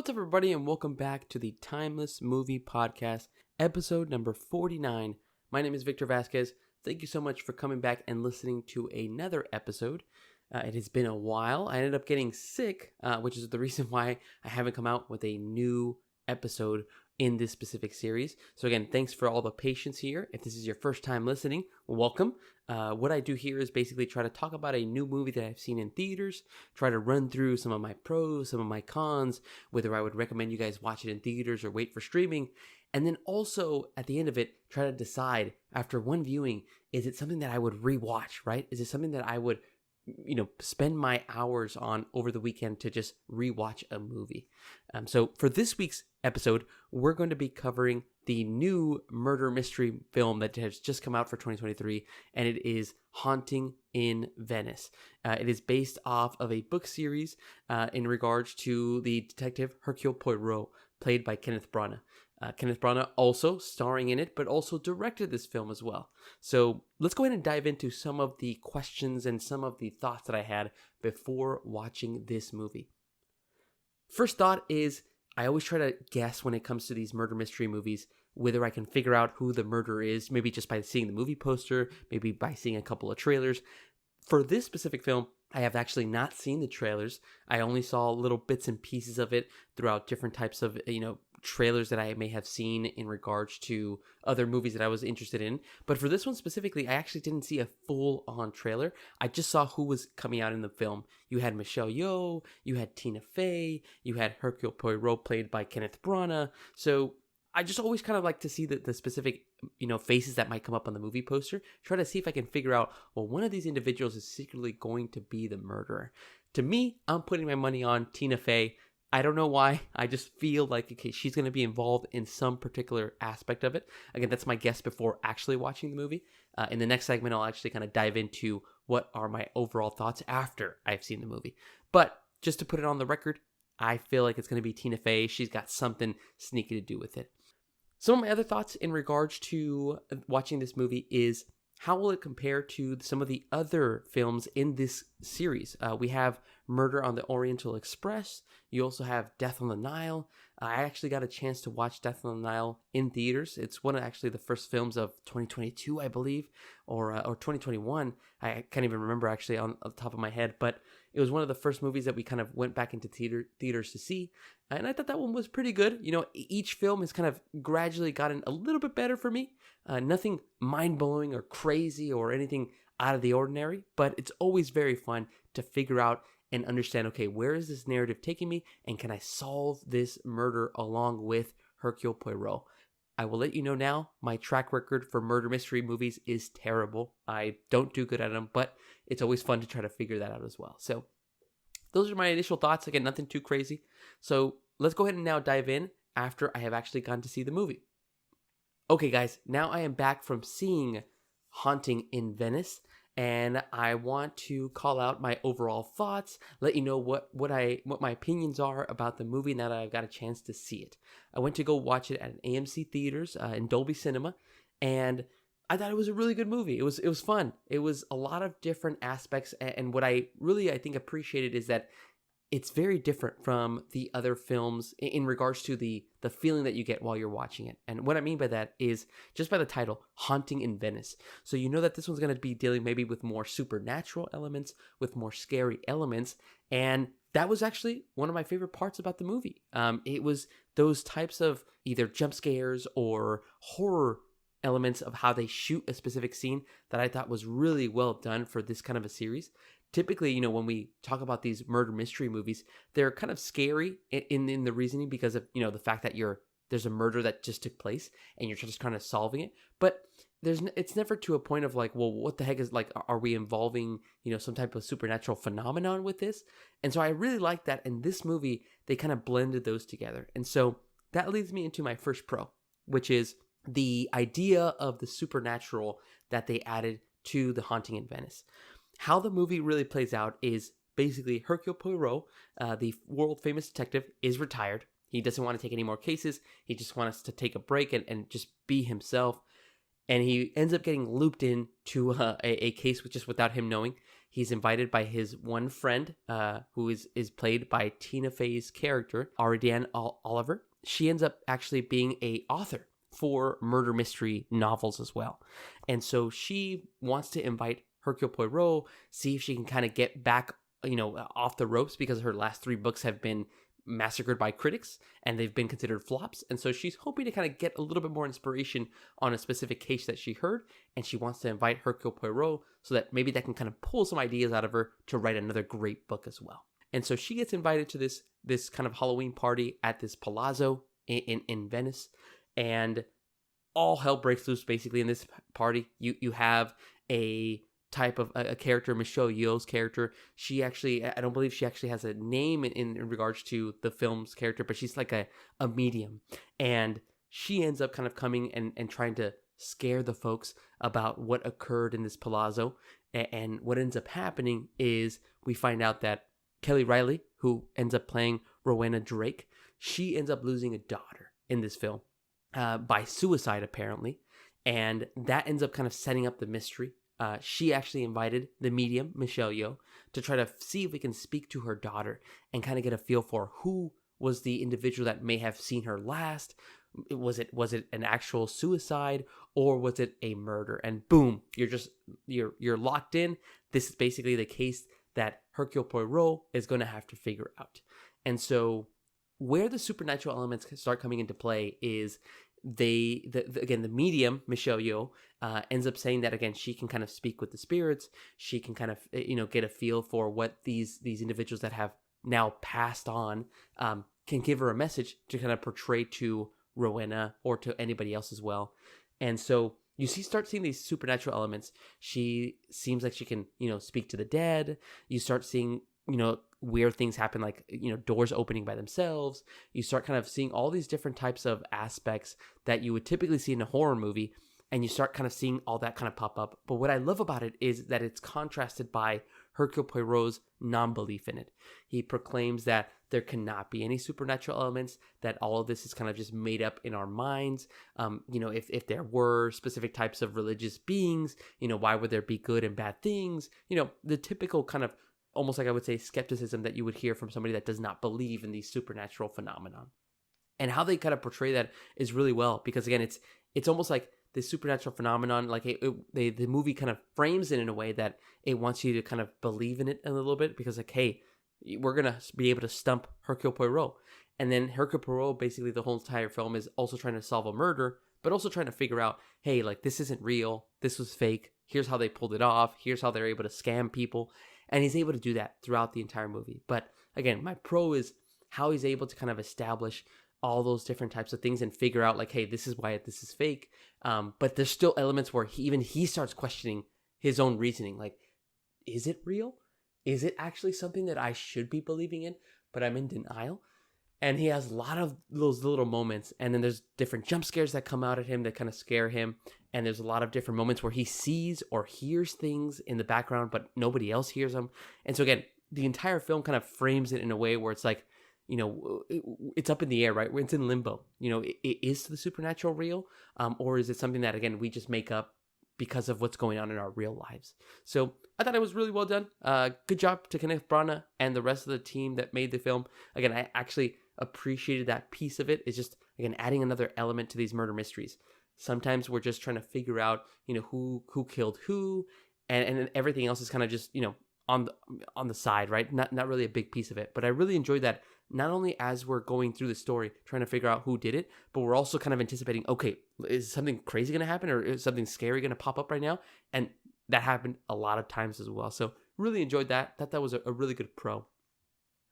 What's up, everybody, and welcome back to the Timeless Movie Podcast, episode number 49. My name is Victor Vasquez. Thank you so much for coming back and listening to another episode. It has been a while. I ended up getting sick, which is the reason why I haven't come out with a new episode in this specific series. So again, thanks for all the patience here. If this is your first time listening, welcome. What I do here is basically try to talk about a new movie that I've seen in theaters, try to run through some of my pros, some of my cons, whether I would recommend you guys watch it in theaters or wait for streaming. And then also at the end of it, try to decide after one viewing, is it something that I would rewatch, right? Is it something that I would spend my hours on over the weekend to just rewatch a movie? So for this week's episode, we're going to be covering the new murder mystery film that has just come out for 2023, and it is Haunting in Venice. It is based off of a book series in regards to the detective Hercule Poirot, played by Kenneth Branagh. Kenneth Branagh also starring in it, but also directed this film as well. So let's go ahead and dive into some of the questions and some of the thoughts that I had before watching this movie. First thought is, I always try to guess when it comes to these murder mystery movies, whether I can figure out who the murderer is, maybe just by seeing the movie poster, maybe by seeing a couple of trailers. For this specific film, I have actually not seen the trailers. I only saw little bits and pieces of it throughout different types of, trailers that I may have seen in regards to other movies that I was interested in. But for this one specifically, I actually didn't see a full-on trailer. I just saw who was coming out in the film. You had Michelle Yeoh, you had Tina Fey, you had Hercule Poirot played by Kenneth Branagh. So I just always kind of like to see the specific, faces that might come up on the movie poster. Try to see if I can figure out, well, one of these individuals is secretly going to be the murderer. To me, I'm putting my money on Tina Fey. I don't know why. I just feel like, okay, she's going to be involved in some particular aspect of it. Again, that's my guess before actually watching the movie. In the next segment, I'll actually kind of dive into what are my overall thoughts after I've seen the movie. But just to put it on the record, I feel like it's going to be Tina Fey. She's got something sneaky to do with it. Some of my other thoughts in regards to watching this movie is, how will it compare to some of the other films in this series? We have Murder on the Oriental Express. You also have Death on the Nile. I actually got a chance to watch Death on the Nile in theaters. It's one of actually the first films of 2022, I believe, or 2021. I can't even remember actually on the top of my head, but it was one of the first movies that we kind of went back into theaters to see. And I thought that one was pretty good. Each film has kind of gradually gotten a little bit better for me. Nothing mind-blowing or crazy or anything out of the ordinary, but it's always very fun to figure out and understand, okay, where is this narrative taking me, and can I solve this murder along with Hercule Poirot? I will let you know now, my track record for murder mystery movies is terrible. I don't do good at them, but it's always fun to try to figure that out as well. So those are my initial thoughts. Again, nothing too crazy. So let's go ahead and now dive in after I have actually gone to see the movie. Okay, guys, now I am back from seeing Haunting in Venice, and I want to call out my overall thoughts, let you know what my opinions are about the movie now that I've got a chance to see it. I went to go watch it at an AMC theaters in Dolby Cinema, and I thought it was a really good movie. It was fun. It was a lot of different aspects, and what I think appreciated is that it's very different from the other films in regards to the feeling that you get while you're watching it. And what I mean by that is just by the title, Haunting in Venice. So you know that this one's going to be dealing maybe with more supernatural elements, with more scary elements. And that was actually one of my favorite parts about the movie. It was those types of either jump scares or horror elements of how they shoot a specific scene that I thought was really well done for this kind of a series. Typically, when we talk about these murder mystery movies, they're kind of scary in the reasoning because of, the fact that there's a murder that just took place and you're just kind of solving it. But it's never to a point of like, well, what the heck is like, are we involving, some type of supernatural phenomenon with this? And so I really like that in this movie, they kind of blended those together. And so that leads me into my first pro, which is the idea of the supernatural that they added to the Haunting in Venice. How the movie really plays out is basically Hercule Poirot, the world-famous detective, is retired. He doesn't want to take any more cases. He just wants to take a break and just be himself. And he ends up getting looped into a case just without him knowing. He's invited by his one friend, who is played by Tina Fey's character, Ariane Oliver. She ends up actually being a author for murder mystery novels as well. And so she wants to invite Hercule Poirot, see if she can kind of get back, off the ropes, because her last 3 books have been massacred by critics and they've been considered flops. And so she's hoping to kind of get a little bit more inspiration on a specific case that she heard, and she wants to invite Hercule Poirot so that maybe that can kind of pull some ideas out of her to write another great book as well. And so she gets invited to this kind of Halloween party at this palazzo in Venice, and all hell breaks loose basically in this party. You have a type of a character, Michelle Yeoh's character. She actually, I don't believe she actually has a name in regards to the film's character, but she's like a medium. And she ends up kind of coming and trying to scare the folks about what occurred in this palazzo. And what ends up happening is we find out that Kelly Riley, who ends up playing Rowena Drake, she ends up losing a daughter in this film by suicide, apparently. And that ends up kind of setting up the mystery. She actually invited the medium, Michelle Yeoh, to try to see if we can speak to her daughter and kind of get a feel for who was the individual that may have seen her last. Was it an actual suicide, or was it a murder? And boom, you're locked in. This is basically the case that Hercule Poirot is going to have to figure out. And so where the supernatural elements start coming into play is the medium, Michelle Yeoh, ends up saying that, again, she can kind of speak with the spirits. She can kind of, get a feel for what these individuals that have now passed on can give her a message to kind of portray to Rowena or to anybody else as well. And so you start seeing these supernatural elements. She seems like she can, speak to the dead. You start seeing, weird things happen, like, doors opening by themselves. You start kind of seeing all these different types of aspects that you would typically see in a horror movie, and you start kind of seeing all that kind of pop up. But what I love about it is that it's contrasted by Hercule Poirot's non-belief in it. He proclaims that there cannot be any supernatural elements, that all of this is kind of just made up in our minds. If there were specific types of religious beings, why would there be good and bad things? The typical kind of, almost like I would say, skepticism that you would hear from somebody that does not believe in these supernatural phenomenon. And how they kind of portray that is really well, because again, it's almost like this supernatural phenomenon, like the movie kind of frames it in a way that it wants you to kind of believe in it a little bit, because like, hey, we're going to be able to stump Hercule Poirot. And then Hercule Poirot, basically the whole entire film, is also trying to solve a murder, but also trying to figure out, hey, like, this isn't real. This was fake. Here's how they pulled it off. Here's how they're able to scam people. And he's able to do that throughout the entire movie. But again, my pro is how he's able to kind of establish all those different types of things and figure out, like, hey, this is why this is fake. But there's still elements where he starts questioning his own reasoning. Like, is it real? Is it actually something that I should be believing in, but I'm in denial? And he has a lot of those little moments. And then there's different jump scares that come out at him that kind of scare him. And there's a lot of different moments where he sees or hears things in the background, but nobody else hears them. And so again, the entire film kind of frames it in a way where it's like, it's up in the air, right? It's in limbo. Is the supernatural real? Or is it something that, again, we just make up because of what's going on in our real lives? So I thought it was really well done. Good job to Kenneth Branagh and the rest of the team that made the film. Again, I actually appreciated that piece of it. It's just, again, adding another element to these murder mysteries. Sometimes we're just trying to figure out, who killed who, and everything else is kind of just, on the side, right? Not really a big piece of it. But I really enjoyed that. Not only as we're going through the story, trying to figure out who did it, but we're also kind of anticipating, okay, is something crazy going to happen, or is something scary going to pop up right now? And that happened a lot of times as well. So really enjoyed that. Thought that was a really good pro.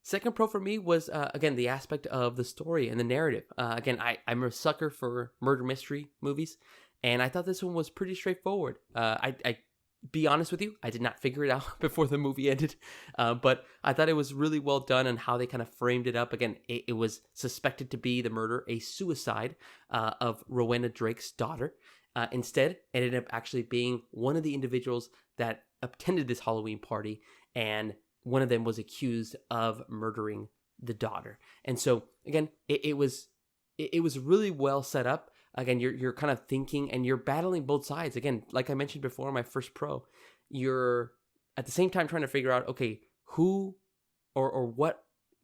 Second pro for me was, again, the aspect of the story and the narrative. Again, I'm a sucker for murder mystery movies, and I thought this one was pretty straightforward. I be honest with you, I did not figure it out before the movie ended, but I thought it was really well done on how they kind of framed it up. Again, it was suspected to be the murder, a suicide of Rowena Drake's daughter. Instead, it ended up actually being one of the individuals that attended this Halloween party, and one of them was accused of murdering the daughter. And so, again, it was really well set up. Again, you're kind of thinking and you're battling both sides. Again, like I mentioned before, my first pro, you're at the same time trying to figure out, okay, who or what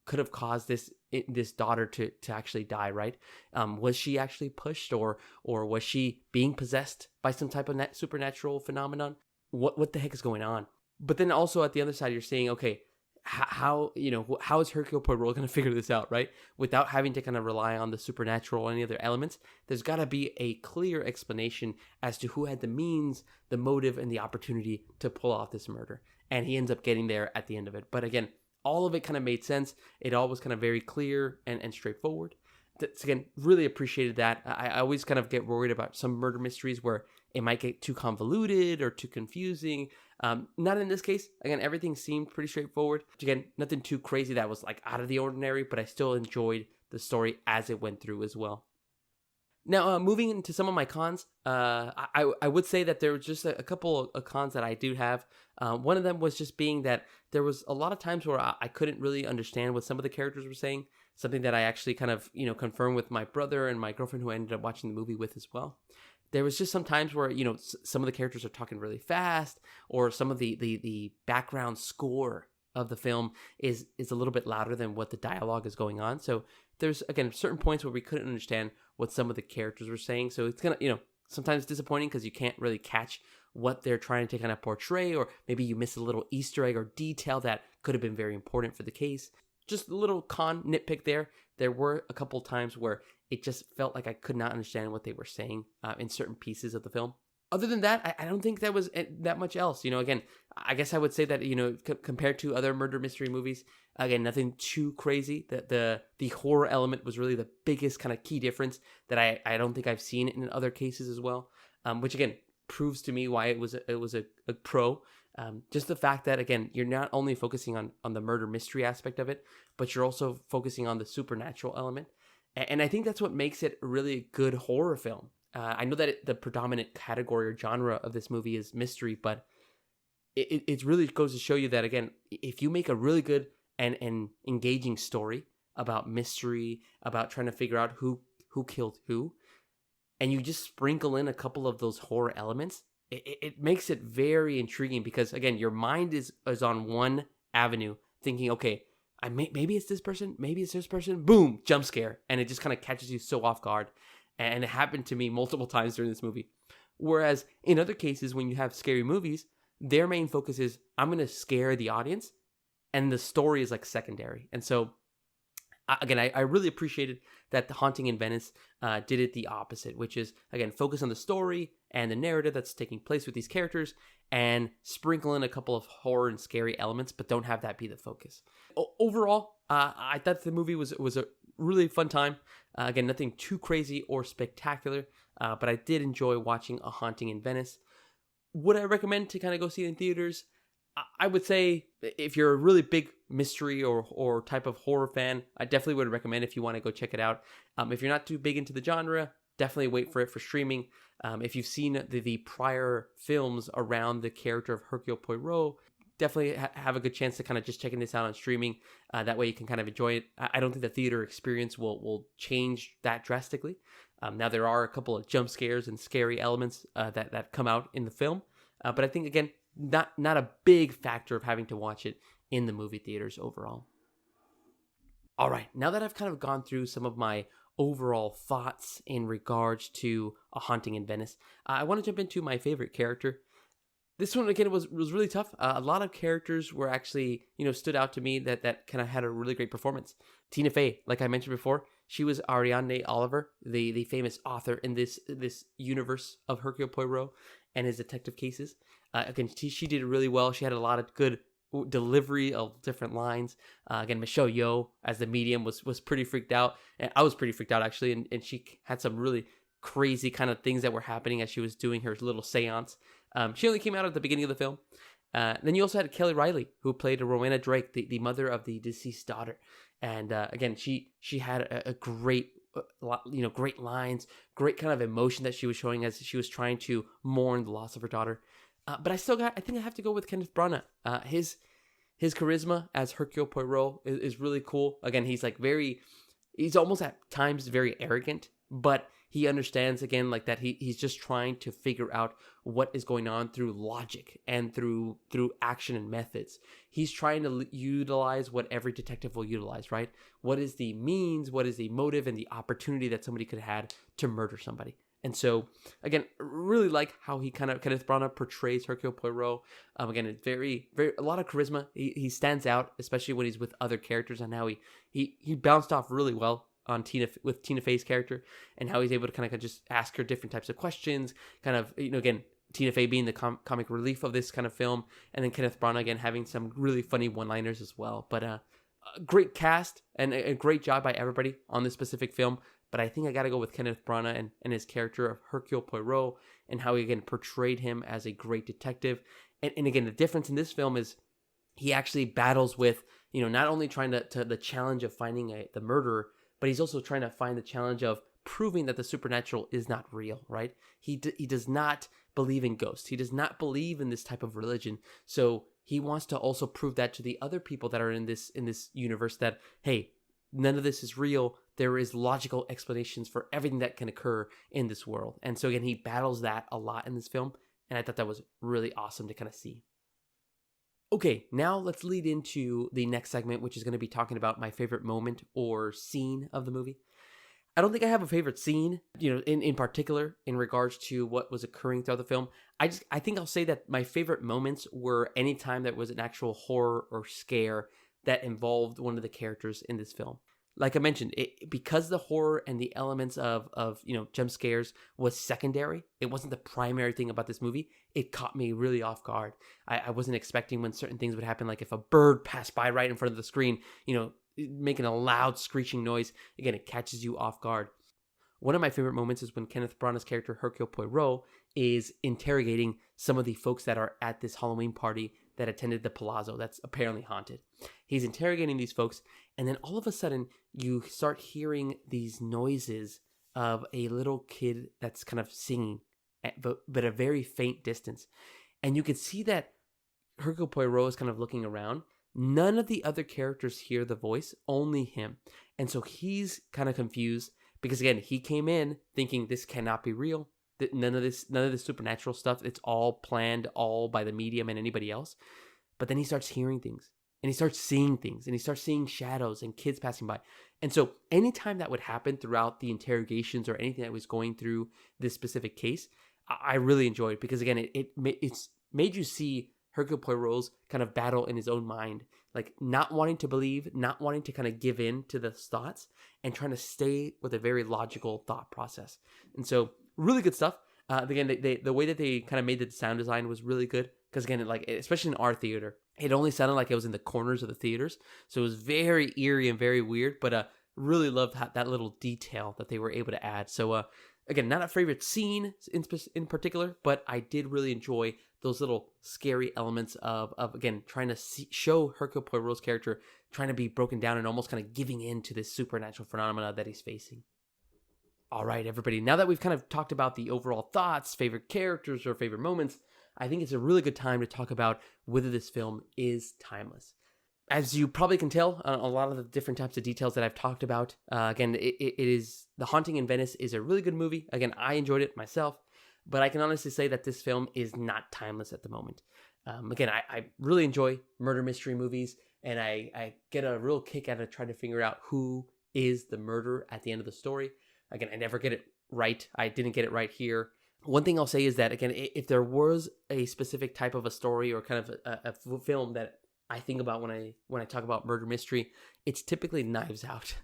could have caused this daughter to actually die, right? Was she actually pushed, or was she being possessed by some type of supernatural phenomenon? What the heck is going on? But then also at the other side, you're saying, okay, how is Hercule Poirot going to figure this out, right? Without having to kind of rely on the supernatural or any other elements, there's got to be a clear explanation as to who had the means, the motive, and the opportunity to pull off this murder. And he ends up getting there at the end of it. But again, all of it kind of made sense. It all was kind of very clear and straightforward. That's, again, really appreciated that. I always kind of get worried about some murder mysteries where it might get too convoluted or too confusing. Not in this case. Again, everything seemed pretty straightforward. Again, nothing too crazy that was like out of the ordinary, but I still enjoyed the story as it went through as well. Now, moving into some of my cons, I would say that there were just a couple of cons that I do have. One of them was just being that there was a lot of times where I couldn't really understand what some of the characters were saying, something that I actually kind of, confirmed with my brother and my girlfriend who I ended up watching the movie with as well. There was just some times where, some of the characters are talking really fast, or some of the background score of the film is a little bit louder than what the dialogue is going on. So there's, again, certain points where we couldn't understand what some of the characters were saying. So it's kind of, sometimes disappointing because you can't really catch what they're trying to kind of portray, or maybe you miss a little Easter egg or detail that could have been very important for the case. Just a little nitpick there. There were a couple times where it just felt like I could not understand what they were saying in certain pieces of the film. Other than that, I don't think that was that much else. Again, I guess I would say that, compared to other murder mystery movies, again, nothing too crazy. The horror element was really the biggest kind of key difference that I don't think I've seen in other cases as well, which, again, proves to me why it was a pro. Just the fact that, again, you're not only focusing on the murder mystery aspect of it, but you're also focusing on the supernatural element. And I think that's what makes it really a good horror film. I know that the predominant category or genre of this movie is mystery, but it really goes to show you that, again, if you make a really good and engaging story about mystery, about trying to figure out who killed who, and you just sprinkle in a couple of those horror elements, it makes it very intriguing because, again, your mind is on one avenue thinking, okay, maybe it's this person, maybe it's this person, boom, jump scare, and it just kind of catches you so off guard. And it happened to me multiple times during this movie. Whereas in other cases, when you have scary movies, their main focus is, I'm going to scare the audience, and the story is like secondary. And so, again, I really appreciated that The Haunting in Venice did it the opposite, which is, again, focus on the story and the narrative that's taking place with these characters, and sprinkle in a couple of horror and scary elements, but don't have that be the focus. Overall, I thought the movie was a really fun time. Again, nothing too crazy or spectacular, but I did enjoy watching A Haunting in Venice. Would I recommend to kind of go see it in theaters? I would say if you're a really big mystery or type of horror fan, I definitely would recommend if you want to go check it out. If you're not too big into the genre, definitely wait for it for streaming. If you've seen the prior films around the character of Hercule Poirot, definitely have a good chance to kind of just checking this out on streaming. That way you can kind of enjoy it. I don't think the theater experience will change that drastically. Now there are a couple of jump scares and scary elements that come out in the film. But I think, again, not a big factor of having to watch it in the movie theaters overall. All right, now that I've kind of gone through some of my overall thoughts in regards to A Haunting in Venice, I want to jump into my favorite character. This one, again, was really tough. A lot of characters were actually, stood out to me that kind of had a really great performance. Tina Fey, like I mentioned before, she was Ariadne Oliver, the famous author in this universe of Hercule Poirot and his detective cases. Again, she did really well. She had a lot of good delivery of different lines. Again, Michelle Yeoh as the medium was pretty freaked out. And I was pretty freaked out, actually, and she had some really crazy kind of things that were happening as she was doing her little seance. She only came out at the beginning of the film. Then you also had Kelly Riley, who played Rowena Drake, the mother of the deceased daughter. And again, she had a great, great lines, great kind of emotion that she was showing as she was trying to mourn the loss of her daughter. But I think I have to go with Kenneth Branagh. His charisma as Hercule Poirot is really cool. Again, he's almost at times very arrogant, but he understands again like that he's just trying to figure out what is going on through logic and through action and methods. He's trying to utilize what every detective will utilize, right? What is the means, what is the motive and the opportunity that somebody could have had to murder somebody. And so, again, really like how he Kenneth Branagh portrays Hercule Poirot. Again, it's very, very, a lot of charisma. He stands out, especially when he's with other characters, and how he bounced off really well on Tina Fey's character, and how he's able to kind of just ask her different types of questions. Kind of, again, Tina Fey being the comic relief of this kind of film, and then Kenneth Branagh again having some really funny one-liners as well. But a great cast and a great job by everybody on this specific film. But I think I got to go with Kenneth Branagh and his character of Hercule Poirot, and how he again portrayed him as a great detective. And again, the difference in this film is he actually battles with, not only trying to the challenge of finding the murderer, but he's also trying to find the challenge of proving that the supernatural is not real, right? He does not believe in ghosts. He does not believe in this type of religion. So he wants to also prove that to the other people that are in this universe that, hey, none of this is real. There is logical explanations for everything that can occur in this world. And so again, he battles that a lot in this film. And I thought that was really awesome to kind of see. Okay, now let's lead into the next segment, which is going to be talking about my favorite moment or scene of the movie. I don't think I have a favorite scene, in particular in regards to what was occurring throughout the film. I think I'll say that my favorite moments were any time that was an actual horror or scare that involved one of the characters in this film. Like I mentioned, because the horror and the elements of jump scares was secondary, it wasn't the primary thing about this movie. It caught me really off guard. I wasn't expecting when certain things would happen, like if a bird passed by right in front of the screen, making a loud screeching noise. Again, it catches you off guard. One of my favorite moments is when Kenneth Branagh's character Hercule Poirot is interrogating some of the folks that are at this Halloween party that attended the palazzo that's apparently haunted. He's interrogating these folks, and then all of a sudden you start hearing these noises of a little kid that's kind of singing, but a very faint distance. And you can see that Hercule Poirot is kind of looking around. None of the other characters hear the voice, only him. And so he's kind of confused because, again, he came in thinking this cannot be real. None of this supernatural stuff, it's all planned, all by the medium and anybody else. But then he starts hearing things, and he starts seeing things, and he starts seeing shadows and kids passing by. And so anytime that would happen throughout the interrogations or anything that was going through this specific case, I really enjoyed, because again, it's made you see Hercule Poirot's kind of battle in his own mind, like not wanting to believe, not wanting to kind of give in to the thoughts, and trying to stay with a very logical thought process. And so really good stuff. Again, the way that they kind of made the sound design was really good, because again, especially in our theater, it only sounded like it was in the corners of the theaters, so it was very eerie and very weird. But really loved that little detail that they were able to add. So again, not a favorite scene in particular, but I did really enjoy those little scary elements of again trying to show Hercule Poirot's character trying to be broken down and almost kind of giving in to this supernatural phenomena that he's facing. All right, everybody, now that we've kind of talked about the overall thoughts, favorite characters, or favorite moments, I think it's a really good time to talk about whether this film is timeless. As you probably can tell, a lot of the different types of details that I've talked about, again, it is The Haunting in Venice is a really good movie. Again, I enjoyed it myself, but I can honestly say that this film is not timeless at the moment. Again, I really enjoy murder mystery movies, and I get a real kick out of trying to figure out who is the murderer at the end of the story. Again, I never get it right. I didn't get it right here. One thing I'll say is that, again, if there was a specific type of a story or kind of a film that I think about when I talk about murder mystery, it's typically Knives Out.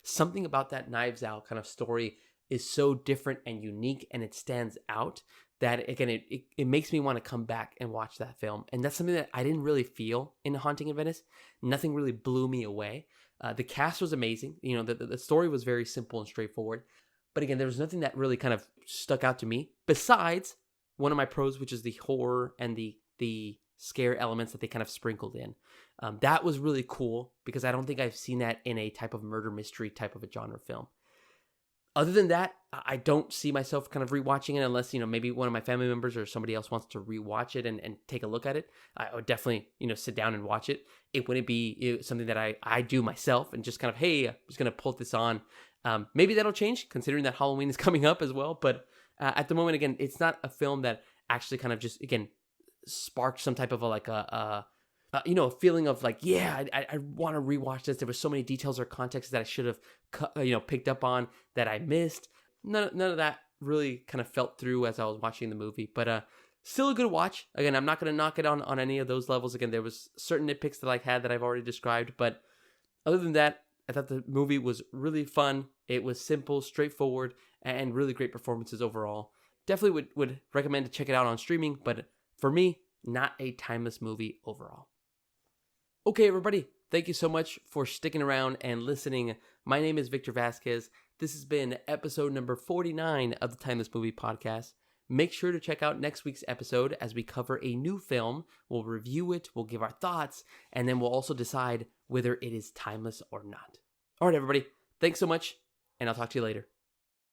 Something about that Knives Out kind of story is so different and unique, and it stands out that, again, it makes me want to come back and watch that film. And that's something that I didn't really feel in Haunting in Venice. Nothing really blew me away. The cast was amazing. The story was very simple and straightforward. But again, there was nothing that really kind of stuck out to me besides one of my pros, which is the horror and the scare elements that they kind of sprinkled in. That was really cool, because I don't think I've seen that in a type of murder mystery type of a genre film. Other than that, I don't see myself kind of rewatching it unless, maybe one of my family members or somebody else wants to rewatch it and take a look at it. I would definitely, sit down and watch it. It wouldn't be something that I do myself and just kind of, hey, I'm just going to pull this on Maybe that'll change considering that Halloween is coming up as well. But at the moment, again, it's not a film that actually kind of just, again, sparked some type of a feeling of like, yeah, I want to rewatch this. There were so many details or context that I should have, picked up on that I missed. None of that really kind of felt through as I was watching the movie. But still a good watch. Again, I'm not going to knock it on any of those levels. Again, there was certain nitpicks that I had that I've already described. But other than that, I thought the movie was really fun. It was simple, straightforward, and really great performances overall. Definitely would recommend to check it out on streaming, but for me, not a timeless movie overall. Okay, everybody, thank you so much for sticking around and listening. My name is Victor Vasquez. This has been episode number 49 of the Timeless Movie Podcast. Make sure to check out next week's episode as we cover a new film. We'll review it, we'll give our thoughts, and then we'll also decide whether it is timeless or not. All right, everybody, thanks so much, and I'll talk to you later.